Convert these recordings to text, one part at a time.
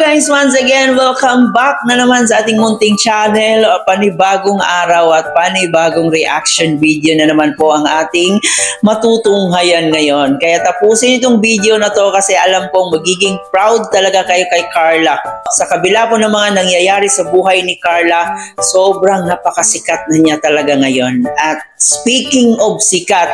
guys, once again, welcome back na naman sa ating munting channel. Panibagong araw at panibagong reaction video na naman po ang ating matutunghayan ngayon. Kaya tapusin itong video na to kasi alam kong magiging proud talaga kayo kay Carla. Sa kabila po ng mga nangyayari sa buhay ni Carla, sobrang napakasikat na niya talaga ngayon. At speaking of sikat,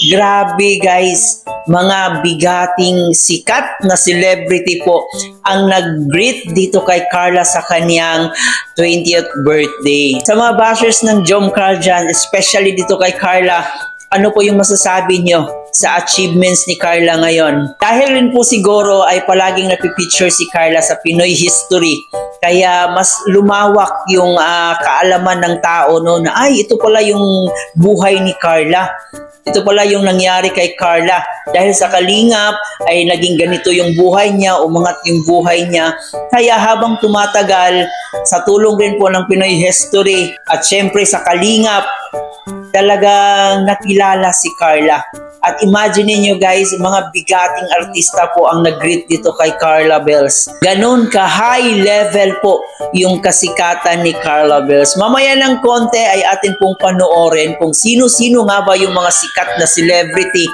grabe guys, mga bigating sikat na celebrity po ang nag-greet dito kay Carla sa kanyang 20th birthday. Sa mga bashers ng Jom Carl dyan, especially dito kay Carla, ano po yung masasabi nyo sa achievements ni Carla ngayon? Dahil rin po siguro ay palaging napipicture si Carla sa Pinoy history. Kaya mas lumawak yung kaalaman ng tao no, na ay ito pala yung buhay ni Carla. Ito pala yung nangyari kay Carla. Dahil sa Kalingap ay naging ganito yung buhay niya, umangat yung buhay niya. Kaya habang tumatagal, sa tulong rin po ng Pinoy history at syempre sa Kalingap, talagang nakilala si Carla. At imagine niyo guys, mga bigating artista po ang nag-greet dito kay Carla Bells. Ganon ka high level po yung kasikatan ni Carla Bells. Mamaya ng konti ay atin pong panoorin kung sino-sino nga ba yung mga sikat na celebrity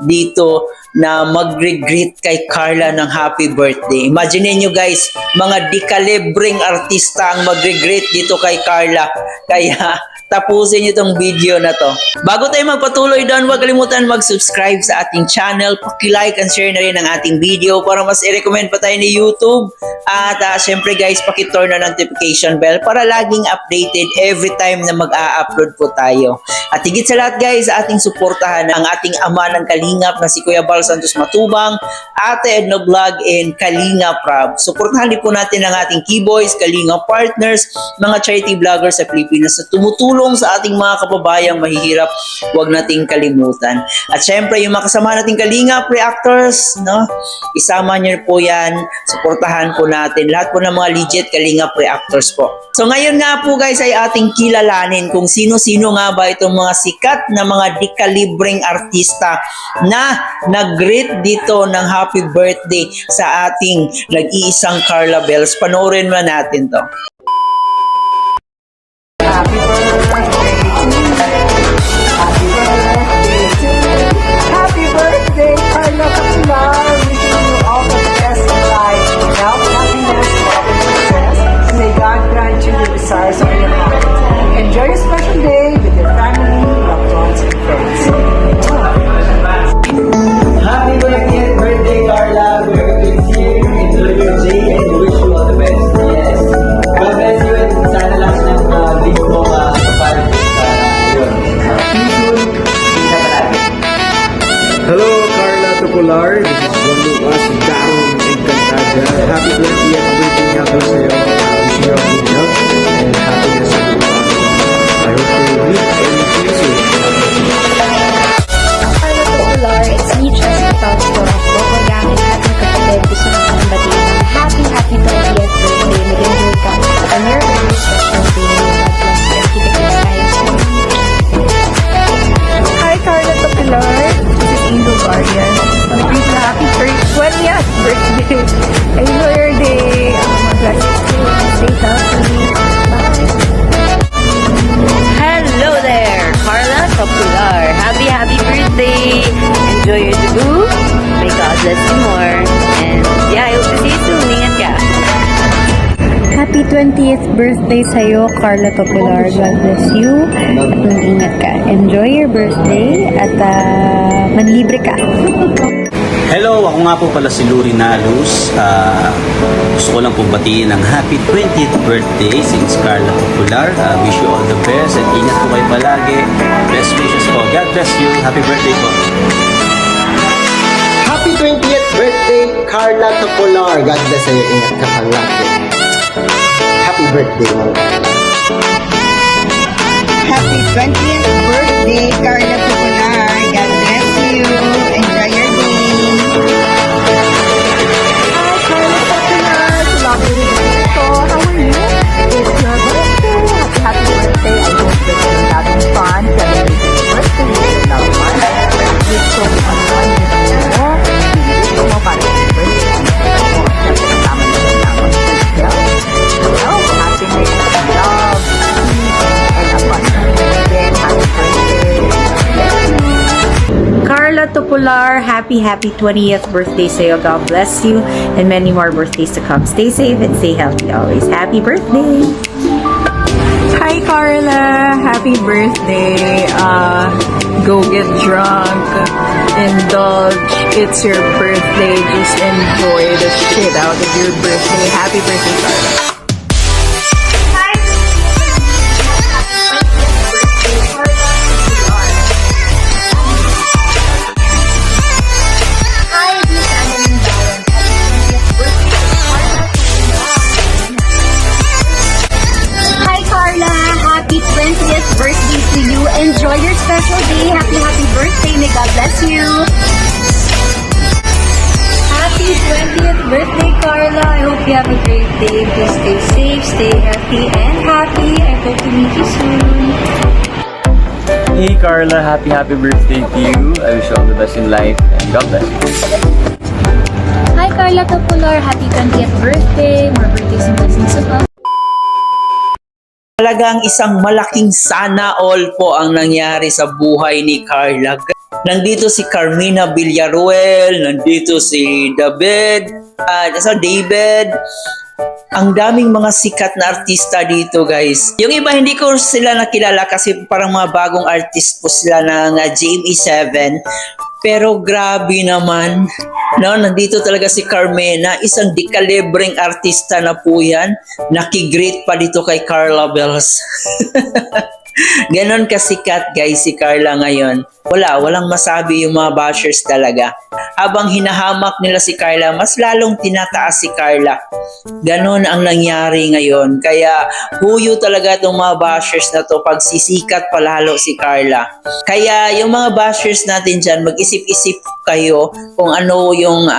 dito na mag-greet kay Carla ng happy birthday. Imagine niyo guys, mga di-kalibreng artista ang mag-greet dito kay Carla. Kaya tapusin niyo itong video na to. Bago tayo magpatuloy doon, huwag kalimutan mag-subscribe sa ating channel. Paki-like and share na rin ang ating video para mas i-recommend pa tayo ni YouTube. At syempre guys, paki-turn na notification bell para laging updated every time na mag-a-upload po tayo. At higit sa lahat guys, ating suportahan ang ating ama ng Kalingap na si Kuya Bal Santos Matubang, Ate Edno Vlog, and Kalingap Rab. Suportahan din po natin ang ating Keyboys, Kalingap Partners, mga charity vloggers sa Pilipinas na tumutulong sa ating mga kababayang mahihirap, huwag nating kalimutan. At syempre, yung mga kasama nating Kalingap Reactors, no? Isama niyo po yan, suportahan po natin. Lahat po ng mga legit Kalingap Reactors po. So ngayon nga po guys ay ating kilalanin kung sino-sino nga ba itong mga sikat na mga di-kalibreng artista na nag-greet dito ng happy birthday sa ating nag-iisang Carla Bells. Panoorin mo natin to. Happy birthday to you. Happy birthday to you. Happy birthday, Carla Capular. Wishing you all the best in life. Health, happiness, love, and success. May God grant you the desires of your heart. Enjoy your special day with your family, loved ones, and friends. Happy birthday, Carla. We're happy to see you. Enjoy your day and we wish you all the best. Yes. God bless you and sana lang ng video mo kapag yun. Hello, Carla Topolar. This is Juan Lucas, Daron Encantada. Happy 20th birthday nga po sa'yo. Wishing you all good health and happiness sa buwan. I hope to meet and see you soon. Carla Topolar, it's me, Chelsea Fausto of Bokogang, at ating kapatid. Gusto naman ang batiin ng happy 20th birthday. Mag-enjoy ka on your very special day. God bless you and keep it inspired soon. Hi, Carla Capular. This is Angel Guardian. Celebrate na happy 20th birthday. Enjoy your day. God bless you. Stay healthy. Bye. Hello there, Carla Capular. Happy birthday. Enjoy your debut. May God bless you more. And yeah, I hope to see you soon. Ingat ka. Happy 20th birthday sa'yo, Carla Topolar. God bless you. At mag-ingat ka. Enjoy your birthday at manlibre ka. Hello, ako nga po pala si Luri Nalus. Gusto ko lang po batiin ng happy 20th birthday since Carla Topolar. Wish you all the best and ingat po kayo palagi. Best wishes po. God bless you. Happy birthday po. Happy 20th birthday, Carla Topolar. God bless sa'yo. Ingat ka palagi. Happy birthday, Carla. Happy 20th birthday, Carla Topolar. God bless you. Enjoy your day. Hi, Carla Capular. Lovely to meet you. How are you? It's your birthday. Happy birthday. I hope that you're having fun celebrating your birthday with your loved ones. Wish ko kung ano-ano yung mo. Wish ko mo para sa birthday. Ako, syempre kasama na lang namin. Tupular, happy 20th birthday sa'yo. God bless you and many more birthdays to come. Stay safe and stay healthy always. Happy birthday! Hi Carla, happy birthday. Go get drunk, indulge. It's your birthday. Just enjoy the shit out of your birthday. Happy birthday, Carla. Hi Carla, happy 20th birthday to you. Enjoy your special day. Happy birthday. May God bless you. Happy 20th birthday, Carla. I hope you have a great day. Please stay safe, stay healthy, and happy. I hope to meet you soon. Hey Carla, happy birthday to you. I wish you all the best in life and God bless you. Hi Carla Tupular, happy 20th birthday. More birthdays and blessings to come. Talagang isang malaking sana all po ang nangyari sa buhay ni Carla. Nandito si Carmina Villaruel, nandito si David, ang daming mga sikat na artista dito, guys. Yung iba hindi ko sila nakilala kasi parang mga bagong artist po sila ng GMA7. Pero grabe naman, no, nandito talaga si Carmena, isang dekalibreng artista na po yan. Nakigreet pa dito kay Carla Bells. Ganon kasikat, guys, si Carla ngayon. Walang masabi yung mga bashers talaga. Habang hinahamak nila si Carla, mas lalong tinataas si Carla. Ganon ang nangyari ngayon. Kaya huyo talaga itong mga bashers na to pag sisikat palalo si Carla. Kaya yung mga bashers natin dyan, mag-isip-isip kayo kung ano yung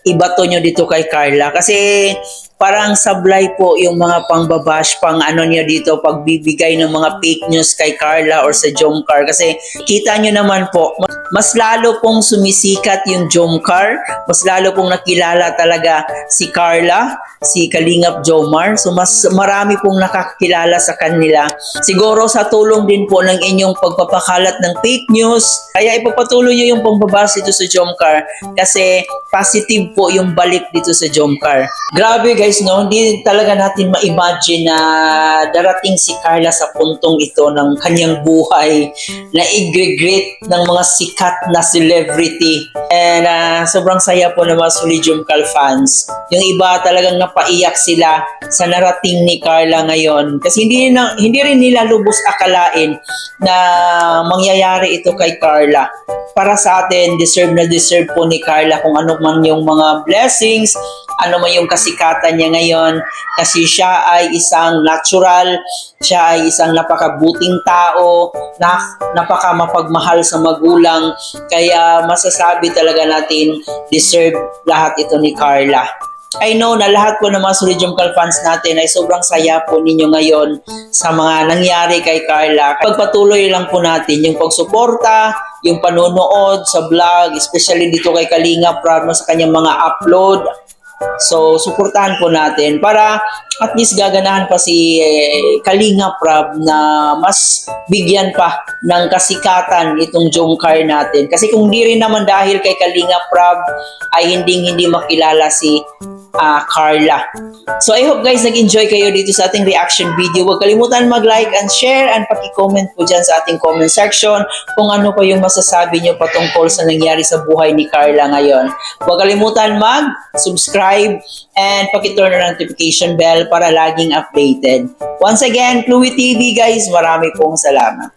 ibato nyo dito kay Carla. Kasi parang sablay po yung mga pangbabash, pang ano niya dito, pagbibigay ng mga fake news kay Carla or sa Jomcar. Kasi kita nyo naman po, mas lalo pong sumisikat yung Jomcar, mas lalo pong nakilala talaga si Carla, si Kalingap Jomar. So mas marami pong nakakilala sa kanila. Siguro sa tulong din po ng inyong pagpapakalat ng fake news, kaya ipapatuloy nyo yung pangbabash dito sa Jomcar kasi positive po yung balik dito sa Jomcar. Grabe guys, no? Hindi talaga natin ma-imagine na darating si Carla sa puntong ito ng kanyang buhay na i-greet ng mga sikat na celebrity. And sobrang saya po ng mga Solid Jomcar fans. Yung iba talagang napaiyak sila sa narating ni Carla ngayon. Kasi hindi rin nila lubos akalain na mangyayari ito kay Carla. Para sa atin, deserve na deserve po ni Carla kung ano man yung mga blessings, ano man yung kasikatan niya ngayon. Kasi siya ay isang natural, siya ay isang napakabuting tao, napaka mapagmahal sa magulang. Kaya masasabi talaga natin, deserve lahat ito ni Carla. I know na lahat po ng mga Solid Jomcar fans natin ay sobrang saya po ninyo ngayon sa mga nangyari kay Carla. Pagpatuloy lang po natin yung pagsuporta, yung panonood sa vlog, especially dito kay Kalinga Prab sa kanyang mga upload. So, suportahan po natin para at least gaganahan pa si Kalinga Prab na mas bigyan pa ng kasikatan itong Jomcar natin. Kasi kung di rin naman dahil kay Kalinga Prab ay hindi makilala si Carla. So I hope guys nag-enjoy kayo dito sa ating reaction video. Huwag kalimutan mag-like and share and paki-comment po dyan sa ating comment section kung ano pa yung masasabi nyo patungkol sa nangyari sa buhay ni Carla ngayon. Huwag kalimutan mag-subscribe and paki-turn on notification bell para laging updated. Once again, Chloe TV guys, marami pong salamat.